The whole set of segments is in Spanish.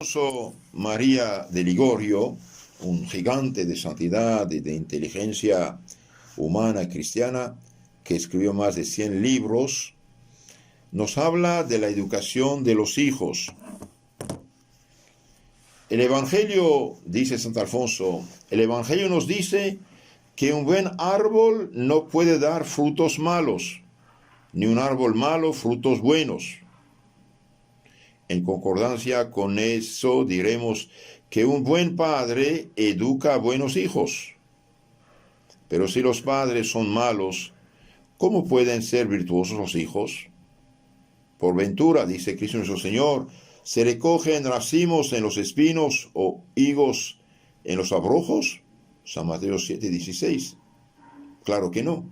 Alfonso María de Ligorio, un gigante de santidad y de inteligencia humana cristiana, que escribió más de 100 libros, nos habla de la educación de los hijos. El Evangelio, dice Santo Alfonso, el Evangelio nos dice que un buen árbol no puede dar frutos malos, ni un árbol malo frutos buenos. En concordancia con eso diremos que un buen padre educa a buenos hijos. Pero si los padres son malos, ¿cómo pueden ser virtuosos los hijos? Por ventura, dice Cristo nuestro Señor, ¿se recogen racimos en los espinos o higos en los abrojos? San Mateo 7:16. Claro que no.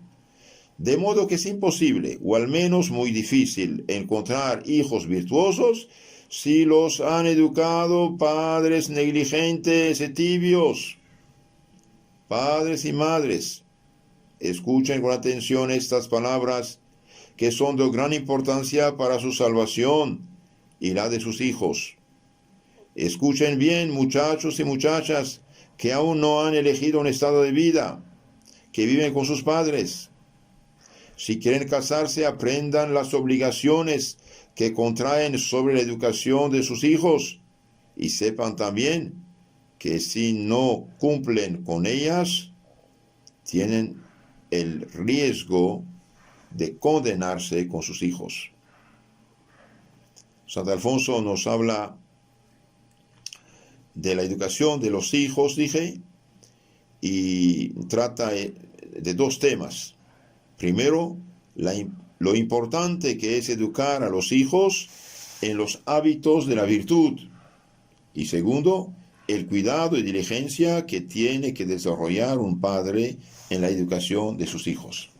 De modo que es imposible, o al menos muy difícil, encontrar hijos virtuosos si los han educado padres negligentes y tibios. Padres y madres, escuchen con atención estas palabras que son de gran importancia para su salvación y la de sus hijos. Escuchen bien, muchachos y muchachas que aún no han elegido un estado de vida, que viven con sus padres. Si quieren casarse, aprendan las obligaciones que contraen sobre la educación de sus hijos y sepan también que si no cumplen con ellas, tienen el riesgo de condenarse con sus hijos. Santo Alfonso nos habla de la educación de los hijos, dije, y trata de dos temas. Primero, lo importante que es educar a los hijos en los hábitos de la virtud. Y segundo, el cuidado y diligencia que tiene que desarrollar un padre en la educación de sus hijos.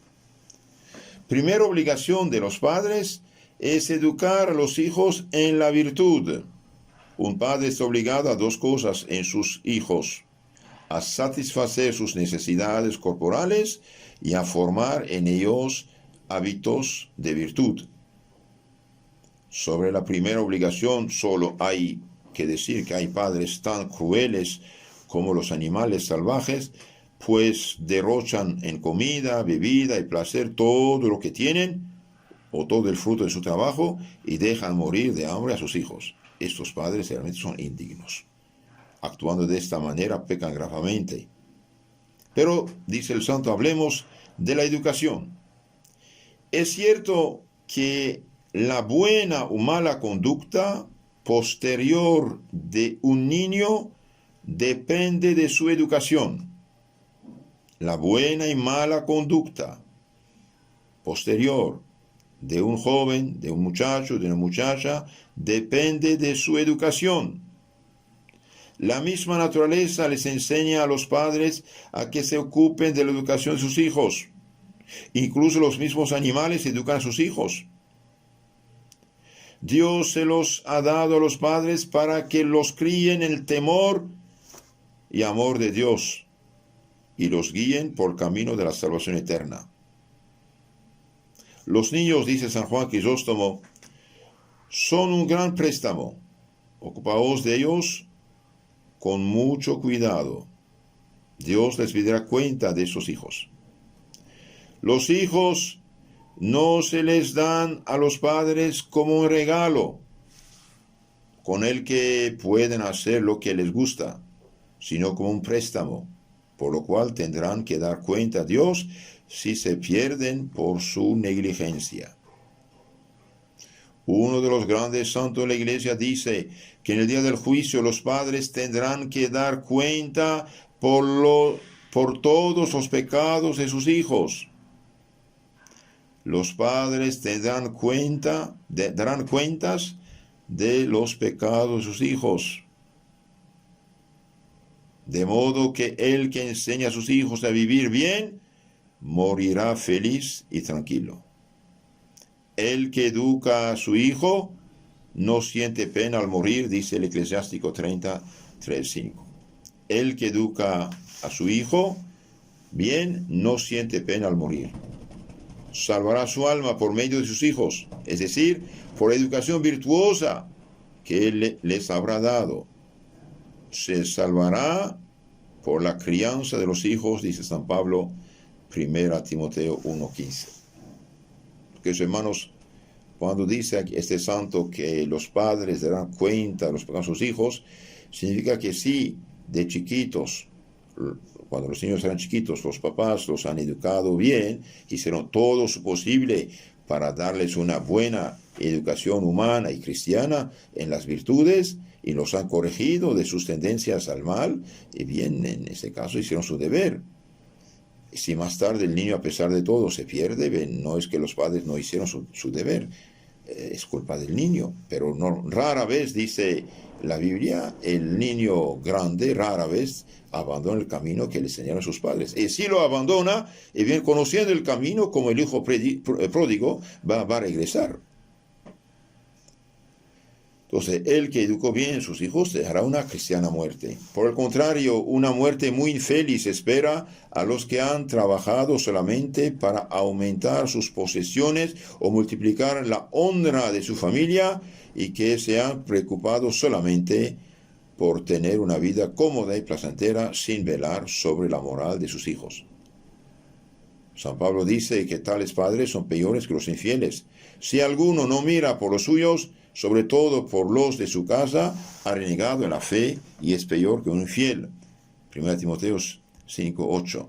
Primera obligación de los padres es educar a los hijos en la virtud. Un padre está obligado a dos cosas en sus hijos: a satisfacer sus necesidades corporales y a formar en ellos hábitos de virtud. Sobre la primera obligación solo hay que decir que hay padres tan crueles como los animales salvajes, pues derrochan en comida, bebida y placer todo lo que tienen, o todo el fruto de su trabajo, y dejan morir de hambre a sus hijos. Estos padres realmente son indignos. Actuando de esta manera pecan gravemente. Pero, dice el santo, hablemos de la educación. Es cierto que la buena o mala conducta posterior de un niño depende de su educación. La buena y mala conducta posterior de un joven, de un muchacho, de una muchacha, depende de su educación. La misma naturaleza les enseña a los padres a que se ocupen de la educación de sus hijos. Incluso los mismos animales educan a sus hijos. Dios se los ha dado a los padres para que los críen en el temor y amor de Dios y los guíen por el camino de la salvación eterna. Los niños, dice San Juan Crisóstomo, son un gran préstamo. Ocupaos de ellos con mucho cuidado. Dios les pedirá cuenta de esos hijos. Los hijos no se les dan a los padres como un regalo, con el que pueden hacer lo que les gusta, sino como un préstamo, por lo cual tendrán que dar cuenta a Dios si se pierden por su negligencia. Uno de los grandes santos de la Iglesia dice que en el día del juicio los padres tendrán que dar cuenta por todos los pecados de sus hijos. Los padres darán cuentas de los pecados de sus hijos. De modo que el que enseña a sus hijos a vivir bien, morirá feliz y tranquilo. El que educa a su hijo no siente pena al morir, dice el Eclesiástico 30:3-5. El que educa a su hijo bien no siente pena al morir. Salvará su alma por medio de sus hijos, es decir, por educación virtuosa que Él les habrá dado. Se salvará por la crianza de los hijos, dice San Pablo, 1 Timoteo 1:15. Porque, hermanos, cuando dice este santo que los padres darán cuenta de los pecados de sus hijos, significa que sí, de chiquitos, cuando los niños eran chiquitos, los papás los han educado bien, hicieron todo su posible para darles una buena educación humana y cristiana en las virtudes, y los han corregido de sus tendencias al mal, y bien, en este caso hicieron su deber. Si más tarde el niño, a pesar de todo, se pierde, no es que los padres no hicieron su deber, es culpa del niño. Pero no, rara vez, dice la Biblia, el niño grande rara vez abandona el camino que le enseñaron sus padres. Y si lo abandona, y bien conociendo el camino, como el hijo pródigo, va a regresar. Entonces, el que educó bien a sus hijos dejará una cristiana muerte. Por el contrario, una muerte muy infeliz espera a los que han trabajado solamente para aumentar sus posesiones o multiplicar la honra de su familia, y que se han preocupado solamente por tener una vida cómoda y placentera sin velar sobre la moral de sus hijos. San Pablo dice que tales padres son peores que los infieles. Si alguno no mira por los suyos, sobre todo por los de su casa, ha renegado en la fe y es peor que un infiel. 1 Timoteo 5:8.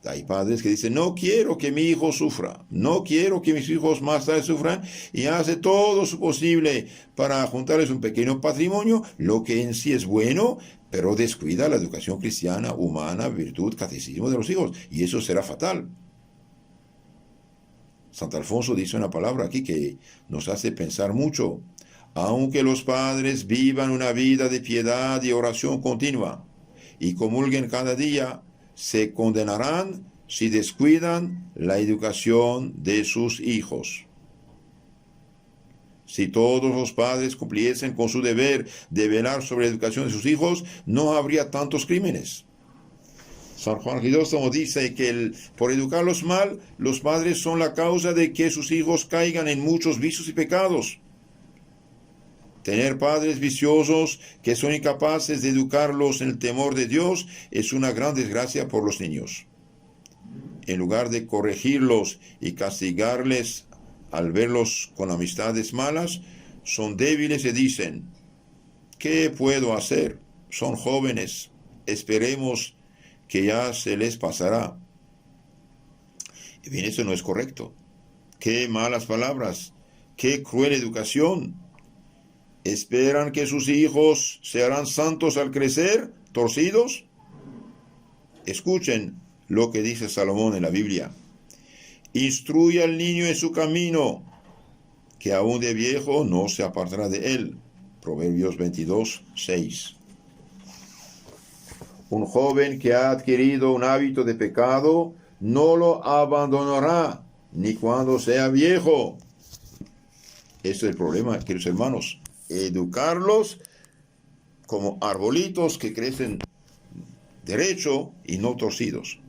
Hay padres que dicen, no quiero que mi hijo sufra, no quiero que mis hijos más tarde sufran, y hace todo su posible para juntarles un pequeño patrimonio, lo que en sí es bueno, pero descuida la educación cristiana, humana, virtud, catecismo de los hijos, y eso será fatal. Santo Alfonso dice una palabra aquí que nos hace pensar mucho. Aunque los padres vivan una vida de piedad y oración continua y comulguen cada día, se condenarán si descuidan la educación de sus hijos. Si todos los padres cumpliesen con su deber de velar sobre la educación de sus hijos, no habría tantos crímenes. San Juan Crisóstomo dice que por educarlos mal, los padres son la causa de que sus hijos caigan en muchos vicios y pecados. Tener padres viciosos que son incapaces de educarlos en el temor de Dios es una gran desgracia por los niños. En lugar de corregirlos y castigarles al verlos con amistades malas, son débiles y dicen, ¿qué puedo hacer? Son jóvenes, esperemos que ya se les pasará. Y bien, eso no es correcto. Qué malas palabras, qué cruel educación. ¿Esperan que sus hijos se harán santos al crecer, torcidos? Escuchen lo que dice Salomón en la Biblia. Instruye al niño en su camino, que aún de viejo no se apartará de él. Proverbios 22:6. Un joven que ha adquirido un hábito de pecado no lo abandonará, ni cuando sea viejo. Este es el problema, queridos hermanos. Educarlos como arbolitos que crecen derecho y no torcidos.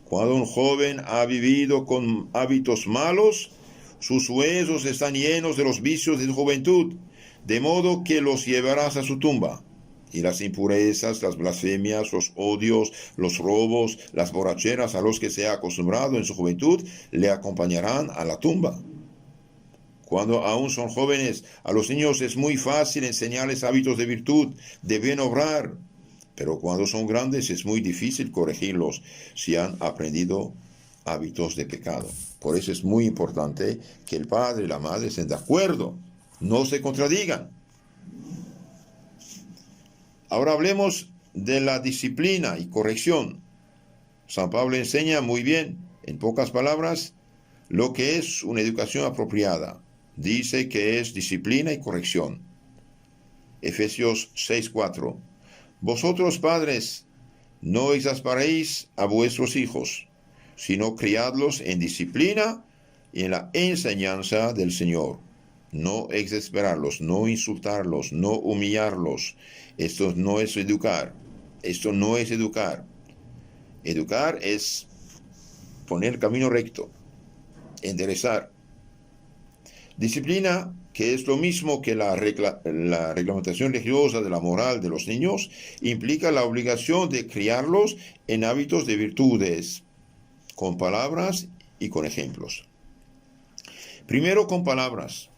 Cuando un joven ha vivido con hábitos malos, sus huesos están llenos de los vicios de su juventud, de modo que los llevarás a su tumba. Y las impurezas, las blasfemias, los odios, los robos, las borracheras a los que se ha acostumbrado en su juventud, le acompañarán a la tumba. Cuando aún son jóvenes, a los niños es muy fácil enseñarles hábitos de virtud, de bien obrar, pero cuando son grandes es muy difícil corregirlos si han aprendido hábitos de pecado. Por eso es muy importante que el padre y la madre estén de acuerdo, no se contradigan. Ahora hablemos de la disciplina y corrección. San Pablo enseña muy bien, en pocas palabras, lo que es una educación apropiada. Dice que es disciplina y corrección. Efesios 6:4. Vosotros, padres, no exasperéis a vuestros hijos, sino criadlos en disciplina y en la enseñanza del Señor. No exasperarlos, no insultarlos, no humillarlos. Esto no es educar. Esto no es educar. Educar es poner el camino recto, enderezar. Disciplina, que es lo mismo que la reglamentación religiosa de la moral de los niños, implica la obligación de criarlos en hábitos de virtudes, con palabras y con ejemplos. Primero, con palabras.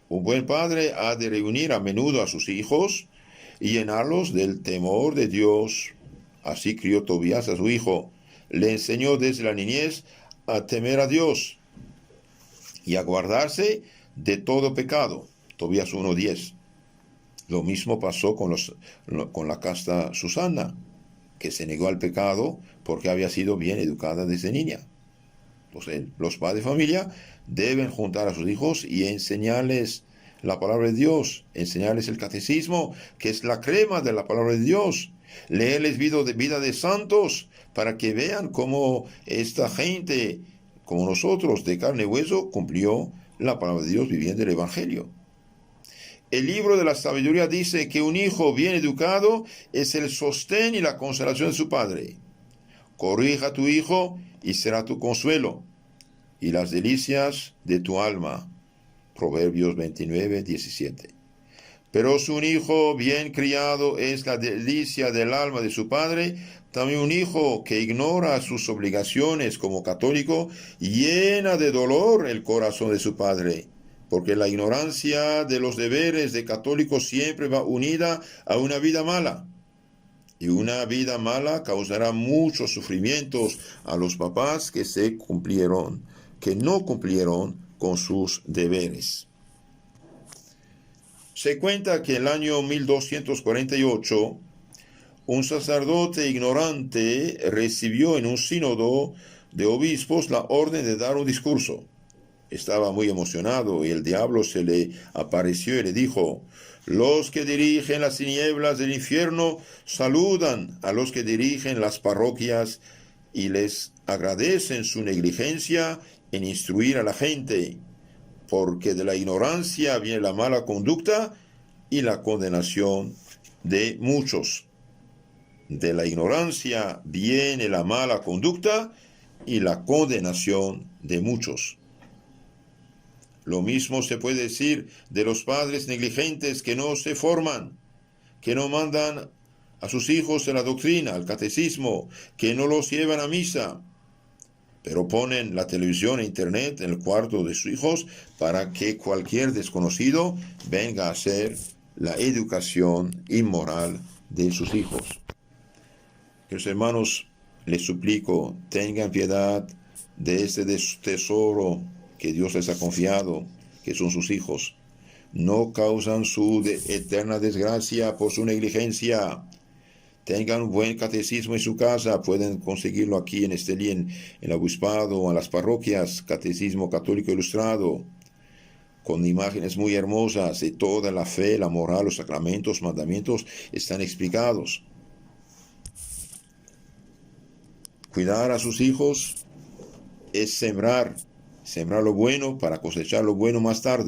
Un buen padre ha de reunir a menudo a sus hijos y llenarlos del temor de Dios. Así crió Tobías a su hijo. Le enseñó desde la niñez a temer a Dios y a guardarse de todo pecado. Tobías 1:10. Lo mismo pasó con la casta Susana, que se negó al pecado porque había sido bien educada desde niña. Los padres de familia deben juntar a sus hijos y enseñarles la palabra de Dios, enseñarles el catecismo, que es la crema de la palabra de Dios, leerles vida de santos para que vean cómo esta gente, como nosotros, de carne y hueso, cumplió la palabra de Dios viviendo el Evangelio. El libro de la sabiduría dice que un hijo bien educado es el sostén y la consolación de su padre. Corrija a tu hijo y será tu consuelo y las delicias de tu alma. Proverbios 29:17. Pero si un hijo bien criado es la delicia del alma de su padre, también un hijo que ignora sus obligaciones como católico llena de dolor el corazón de su padre, porque la ignorancia de los deberes de católico siempre va unida a una vida mala. Y una vida mala causará muchos sufrimientos a los papás que no cumplieron con sus deberes. Se cuenta que en el año 1248, un sacerdote ignorante recibió en un sínodo de obispos la orden de dar un discurso. Estaba muy emocionado y el diablo se le apareció y le dijo: los que dirigen las tinieblas del infierno saludan a los que dirigen las parroquias y les agradecen su negligencia en instruir a la gente, porque de la ignorancia viene la mala conducta y la condenación de muchos. De la ignorancia viene la mala conducta y la condenación de muchos. Lo mismo se puede decir de los padres negligentes que no se forman, que no mandan a sus hijos en la doctrina, al catecismo, que no los llevan a misa, pero ponen la televisión e internet en el cuarto de sus hijos para que cualquier desconocido venga a hacer la educación inmoral de sus hijos. Queridos hermanos, les suplico, tengan piedad de este tesoro que Dios les ha confiado, que son sus hijos. No causan su eterna desgracia por su negligencia. Tengan un buen catecismo en su casa, pueden conseguirlo aquí en Estelí, en el obispado o en las parroquias, Catecismo Católico Ilustrado, con imágenes muy hermosas de toda la fe, la moral, los sacramentos, mandamientos, están explicados. Cuidar a sus hijos es sembrar lo bueno para cosechar lo bueno más tarde.